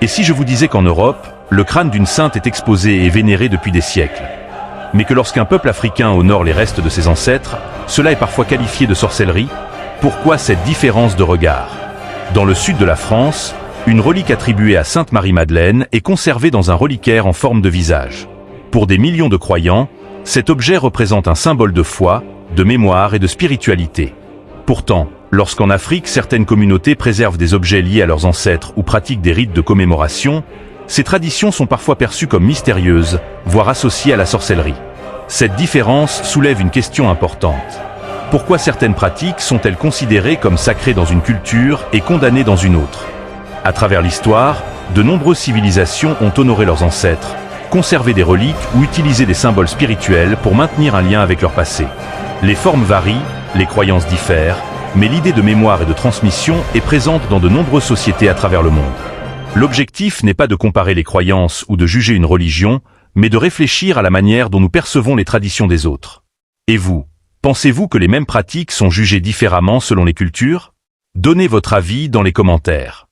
Et si je vous disais qu'en Europe, le crâne d'une sainte est exposé et vénéré depuis des siècles, mais que lorsqu'un peuple africain honore les restes de ses ancêtres, cela est parfois qualifié de sorcellerie? Pourquoi cette différence de regard? Dans le sud de la France, une relique attribuée à Sainte Marie-Madeleine est conservée dans un reliquaire en forme de visage. Pour des millions de croyants, cet objet représente un symbole de foi, de mémoire et de spiritualité. Pourtant, lorsqu'en Afrique certaines communautés préservent des objets liés à leurs ancêtres ou pratiquent des rites de commémoration, ces traditions sont parfois perçues comme mystérieuses, voire associées à la sorcellerie. Cette différence soulève une question importante. Pourquoi certaines pratiques sont-elles considérées comme sacrées dans une culture et condamnées dans une autre? À travers l'histoire, de nombreuses civilisations ont honoré leurs ancêtres, conservé des reliques ou utilisé des symboles spirituels pour maintenir un lien avec leur passé. Les formes varient, les croyances diffèrent, mais l'idée de mémoire et de transmission est présente dans de nombreuses sociétés à travers le monde. L'objectif n'est pas de comparer les croyances ou de juger une religion, mais de réfléchir à la manière dont nous percevons les traditions des autres. Et vous, pensez-vous que les mêmes pratiques sont jugées différemment selon les cultures? Donnez votre avis dans les commentaires.